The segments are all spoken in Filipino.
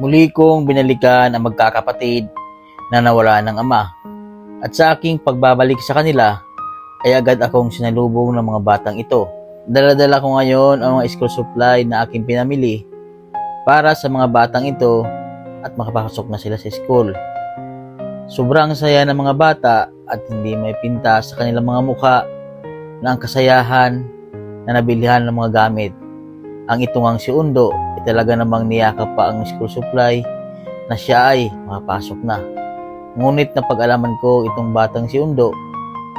Muli kong binalikan ang magkakapatid na nawala ng ama. At sa aking pagbabalik sa kanila, ay agad akong sinalubong ng mga batang ito. Dala-dala ko ngayon ang mga school supply na aking pinamili para sa mga batang ito at makapasok na sila sa school. Sobrang saya ng mga bata at hindi may pinta sa kanilang mga mukha na ang kasayahan na nabilihan ng mga gamit. Ang itungang si Undo ay talaga namang niyakap pa ang school supply na siya ay makapasok na. Ngunit napag-alaman ko itong batang si Undo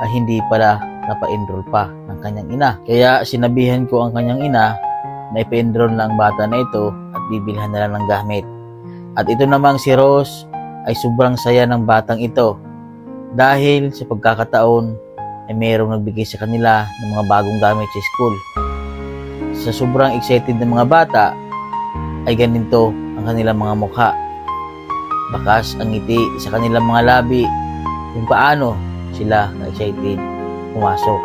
ay hindi pala napa-enroll pa ng kanyang ina. Kaya sinabihan ko ang kanyang ina na ipa-enroll na ang bata na ito at bibilhan na lang ng gamit. At ito namang si Rose ay sobrang saya ng batang ito dahil sa pagkakataon ay mayroong nagbigay sa kanila ng mga bagong gamit sa school. Sa sobrang excited ng mga bata ay ganito ang kanilang mga mukha. Bakas ang ngiti sa kanilang mga labi kung paano sila na-excited pumasok.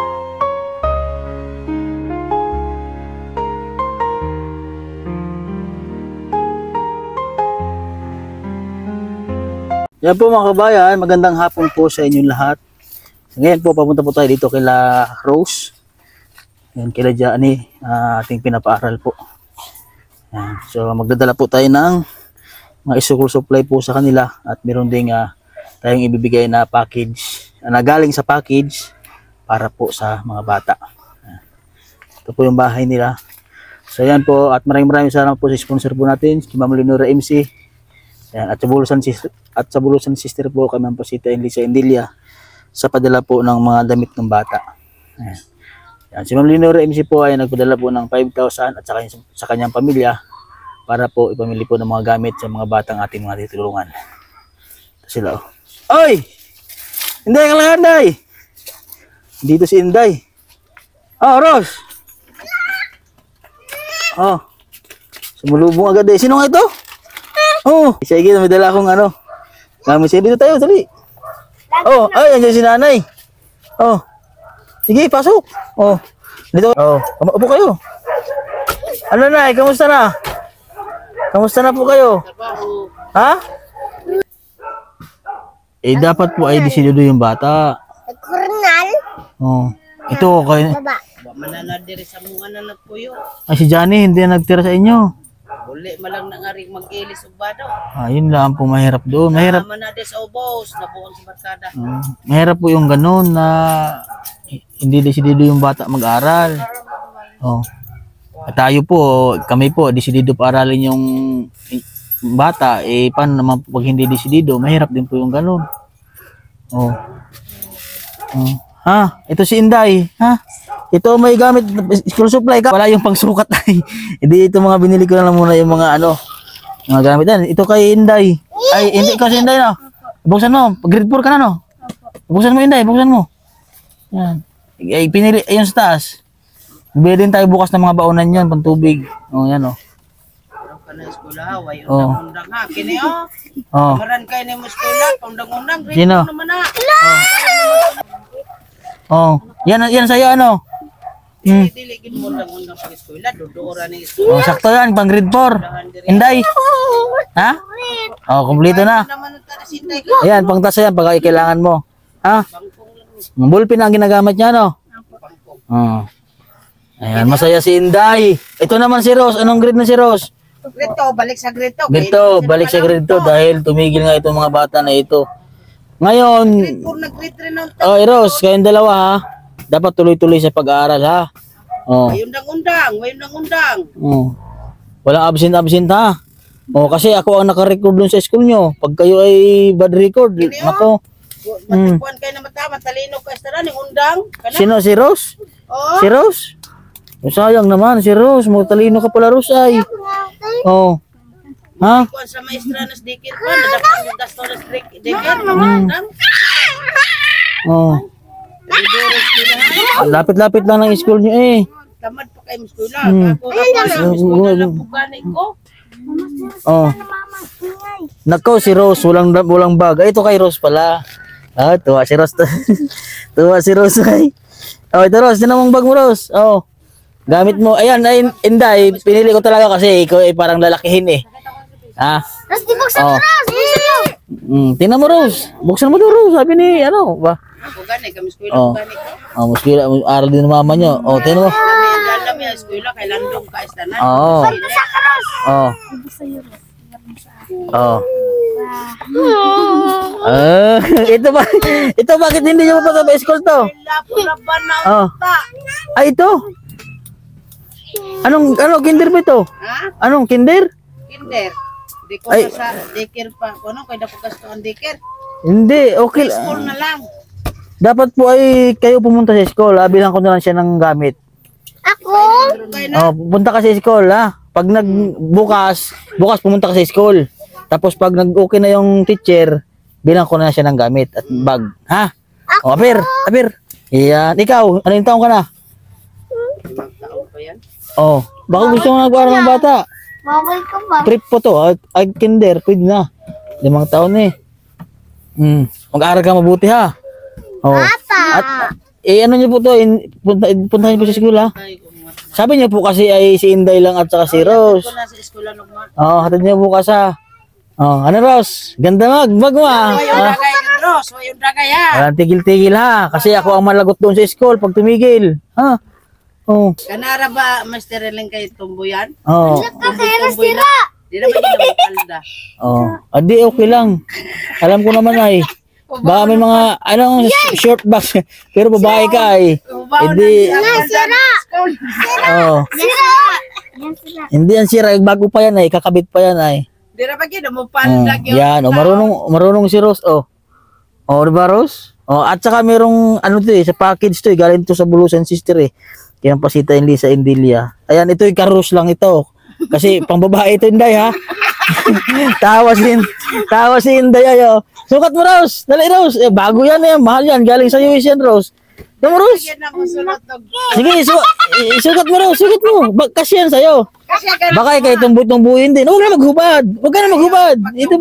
Yan po mga kabayan, magandang hapon po sa inyong lahat. Ngayon po, papunta po tayo dito kila Rose. Yan, kila Johnny, ating pinapaaral po. Yan, so magdadala po tayo ng mga school supply po sa kanila at meron ding tayong ibibigay na package na galing sa package para po sa mga bata. Yan. Ito po yung bahay nila. So yan po, at maraming salamat po sa sponsor po natin, si Ma'am Leonora MC. Yan, at sa Bulusan Sister po kay Ma'am Pasita and Lisa Indilia sa padala po ng mga damit ng bata. Yan. Yan, si Ma'am Leonora MC po ay nagpadala po ng 5,000 at sa kanyang pamilya para po ipamili po ng mga gamit sa mga batang ating mga tutulungan. Ito sila. Oy! Inday, kailangan Inday! Dito si Inday. Oh, Rose! Oh, sumulubong agad eh. Sino nga ito? Oh, sige, may dala akong gamit siya. Dito tayo, dali. Oh, ay, andyan si nanay. Oh, sige, pasok. Oh, dito. Oh, upo kayo. Ano na, kamusta na? Kamusta na po kayo? Ha? Eh, dapat po ay disidido yung bata. Kornal? Oh, ito, kayo. Baba. Mananadiri sa mga nanat po yun. Ay, si Johnny, hindi na nagtira sa inyo. Uli malang nangaring mag-ilis ubado. Yun lang po mahirap doon. Mahirap. Manade sa ubos, nabuong sa barkada. Mahirap po yung ganun na hindi desidido yung bata mag-aral. Oh. At tayo po, kami po, desidido pa aralin yung bata. Eh, paano naman pag hindi desidido? Mahirap din po yung ganun. Oh. Oh. Ha? Ito si Inday. Ha? Ito may gamit, school supply ka. Wala yung pangsukat ay. Hindi ito mga binili ko na lang muna yung mga mga gamit yan. Ito kay Inday. Ay, hindi ko si Inday no. Buksan mo. Grade 4 ka na no. Buksan mo Inday, buksan mo. Yan. Ay, pinili ayun sa taas. Bili din tayo bukas ng mga baonan yan, pang tubig. Oh, yan oh. Pero ka na eskwela, way undang-undang ha. Kini Oh. Maran kayo na mo eskwela, undang-undang. Sino? Oh. Yan sa'yo Dili gid mo undang-undang pag eskwela, duduora ni eskwela. Oh, sakto yan, pang grade 4. Inday. Ha? Oh, kumpleto na. Ayan, pang tasa yan, pag kailangan mo. Ha? Ballpen ang ginagamit niya, no? Oh. Ayan, masaya si Inday. Ito naman si Rose. Anong grade na si Rose? Grade 2, balik sa grade 2. Grade 2, balik sa grade 2 dahil tumigil nga itong mga bata na ito. Ngayon, Grade 4 na grade 3 na. oh, Rose, kayong dalawa ha. Dapat tuloy-tuloy sa pag-aaral ha. Oh. Way undang-undang. Oh. Walang absent ha. Oh, kasi ako ang naka-record dun sa school nyo. Pag kayo ay bad record, nako. Matikuan kayo na matalino ka sa ning undang. Sino si Rose? Oh. Si Rose? Oh, sayang naman si Rose. Talino ka pala Rose ay. Oh. Ha? Kuan sa maestra nas dikir pa, nadapat yung gasto nas dikir. Oh. Lapit-lapit lang ng school nyo eh. Tamad pa kayo eskwela. Ako lang puganay ko. Oh. Nako si Rose, walang bag. Ay, ito kay Rose pala. Tuwa si Rose. Tuwa si Rose ay. Oh, ito Rose, din namang bag mo Rose. Oh. Gamit mo. Ayan, Inday, pinili ko talaga kasi ikaw ay parang lalakihin eh. Ha? Ros, di buksan mo, Oh. Ros. Buksan mo. Tingnan mo, Rose. Buksan mo to, Rose. Sabi ni, ano, ba? Ako gani, kami eskwela Oh. ko gani ka. Muskila, aral din ng mama nyo. Tingnan mo. Kami alam yung eskwela, kay landong ka istanan. Oo. Buksan ka, Ros. Oh. Buksan mo, Ros. Oh. Ito bakit hindi nyo pa sa school to? Wala ba na Oh. uta? Ay, ito. Anong kinder ba ito? Ha? Anong kinder? Kinder. Di ko Ay. na sa daycare pa. Kung ano, kaya dapat gasto ang daycare. Hindi, okay. School na lang. Dapat po ay kayo pumunta sa school. Bilang ko na lang siya ng gamit. Ako? Kaya na. Pupunta ka sa school, ha? Pag bukas pumunta ka sa school. Tapos pag okay na yung teacher, bilang ko na siya ng gamit at bag, ha? Apir. Iyan. Ikaw, anong taong ka na? 5 taon pa yan. Baka gusto mo nag-aaral ng bata. Bawal ka ba? Trip po to, ay kinder, pwede na. 5 taon eh. Mag-aaral ka mabuti, ha? Papa. At, ano niyo po to, puntahan niyo po sa school, ha? Ay, kumuha. Sabi niyo po kasi ay si Inday lang at saka si Rose. Kung nasa eskwela nung mga. Hatid niyo bukas, ha? Ano, Rose? Ganda bag mo, ha? Wayong dagay, Pedros. Wayong dagay, ha? Walang tigil-tigil, ha? Kasi ako ang malagot doon sa school pag tumigil, ha? Kanara ba, Master Ellen kayo tumbuyan? Tumboy na. Di na ba yun ang kalda? Adi, okay lang. Alam ko naman ay, baka may mga, short bags, pero babae ka ay. Hindi, Yan sila. hindi yan sira, bago pa yan ay, kakabit pa yan ay. Di na ba yun, mo pandag yun? Yan, marunong si Rose, diba Rose? At saka merong, sa package to, galing to sa Bulusan Sister eh. Kaya pasita yung Lisa Indilia. Ayan, ito yung karus lang ito. Kasi pang babae ito, Inday, ha? tawa si Inday, ayo. Sukat mo, Rose. Dali, Rose. Bago yan, mahal yan. Galing sa US yan, Rose. Ito mo, Rose. Yan ang musunod. Sige, sukat mo, Rose. Sukat mo. Kasi yan sa'yo. Kasi Baka kayo tumbuy-tumbuyin din. Huwag na maghubad. Ito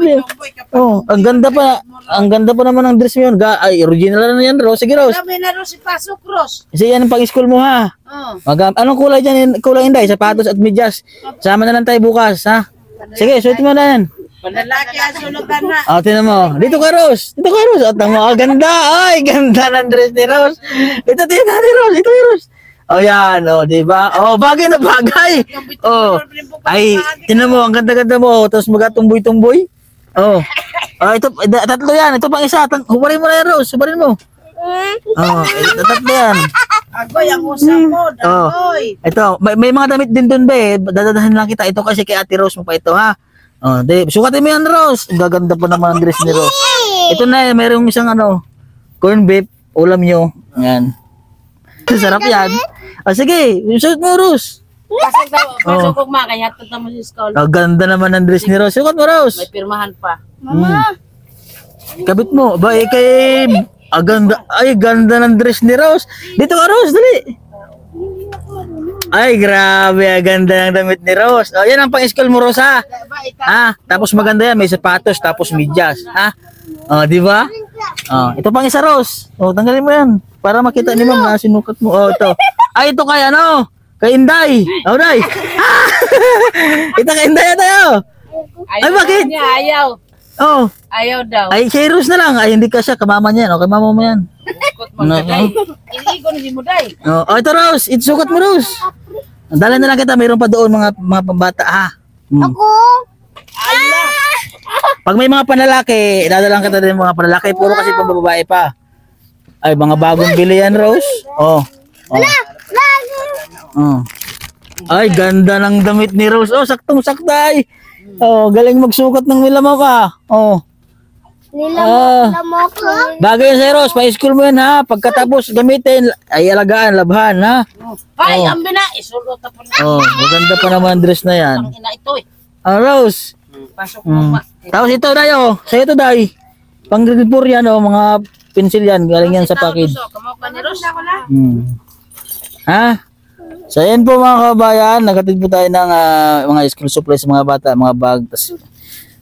ba? Ang ganda pa naman ng dress mo yun. Ay, original na yan, Rose. Sige, Rose. Sabi na rin si Pasok, Ros. Kasi yan ang pang-school mo, ha? Oh. Anong kulay dyan? Kulay Inday, sapatos at medyas. Sama na lang tayo bukas, ha? Sige, suot mo na yan. Panlalaki ang sunutan na. Tinan mo. Dito ka, Rose. At ang ganda. Ay, ganda ng dress ni Rose. Ito, tingnan natin, Rose. Ito, Rose. Yan. Diba? Bagay na bagay. Ay, tingnan mo. Ang ganda-ganda mo. Tapos magatumboy-tumboy. Ito, tatlo yan. Ito pang isa. Hubarin mo na yan, Rose. Hubarin mo. Tatlo yan. Agoy, ang usap mo. Agoy. Ito, may mga damit din doon, be. Dadadahan lang kita. Ito kasi kay Ate Rose mo pa ito, ha? Sukatin mo yan, Rose. Ang gaganda pa naman ang dress ni Rose. Ito na, mayroong isang corn beef, ulam nyo. Yan. Sarap yan. Sige, suot mo, Rose. Pasok kong makaya. Punta mo sa school. Ang ganda naman ang dress ni Rose. Sukat mo, Rose. May pirmahan pa. Kabit mo. Ganda ng dress ni Rose. Dito ka, Rose, dali. Ay, grabe, ganda ng damit ni Rose. Yan ang pang-school mo, Rose, ha? Tapos maganda yan, may sapatos, tapos medyas, ha? Di ba? Ito pang isa, Rose. Tanggalin mo yan, para makita ni Ma'am na sinukat mo. Ito. Ito kay kay Inday. Day. Ito kay Inday, tayo. Ay, bakit? Ayaw. Ayaw daw. Ay, kay Rose na lang. Ay, hindi ka siya, kamama niya yan. Kay mama mo yan. Sukat mo na day. Iligon si mo day. Ito, Rose. Sukat mo, Rose. Dala na lang kita. Mayroon pa doon mga pambata, ha? Ako? Pag may mga panlalaki, dadalang kita din mga panlalaki. Puro kasi pambabae pa. Ay, mga bagong bili yan, Rose. Ay, ganda ng damit ni Rose. Saktong-sakta ay. Galing magsukat ng milamaw ka. Nilamok ko. Bagay yan sa'yo, Rose. Pa-school mo yan, ha? Pagkatapos gamitin, ay alagaan, labhan, ha? Ay, ambi na. Isulot na po na. Maganda pa naman ang dress na yan. Ang ina ito eh. Rose. Pasok mo pa. Tapos ito, Dayo. Sa'yo ito, Day. Pang-grade 4 yan, mga pencil yan. Galing yan sa package. Kamao ka ni Ros. Ako na. Ha? So, yan po mga kabayan. Nagatid po tayo ng mga school supplies sa mga bata, mga bag. Tas,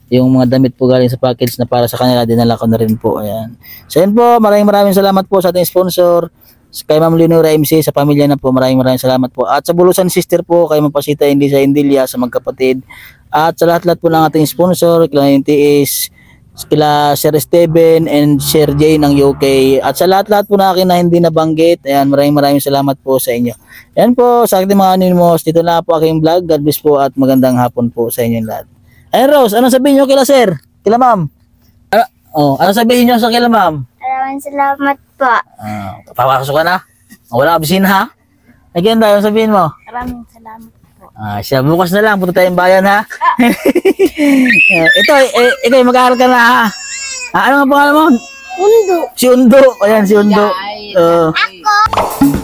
yung mga damit po galing sa package na para sa kanila, dinala ko na rin po. Ayan. So, yan po. Maraming salamat po sa ating sponsor. Kay Ma'am Leonora MC, sa pamilya na po. Maraming salamat po. At sa Bulusan Sister po, kay Ma'am Pasita Hindi sa Indilia, sa magkapatid. At sa lahat-lahat po ng ating sponsor, client is kila Sir Steven and Sir Jay ng UK. At sa lahat-lahat po na akin na hindi nabanggit, ayan, maraming salamat po sa inyo. Ayan po, sa ating mga anonymous, dito na po aking vlog. God bless po at magandang hapon po sa inyong lahat. Ayan Rose, anong sabihin nyo kila Sir? Kila Ma'am? Ano sabihin nyo sa kila Ma'am? Maraming salamat po. Papasok ka na? Wala ka bisina ha? Again tayo, sabihin mo. Maraming salamat po. Siya, bukas na lang, punta tayong bayan ha. Ikaw, mag-aaral ka na ha. Ano nga pangalan mo? Undo. Si Undo. Ayan, si Undo. Ay, Ako.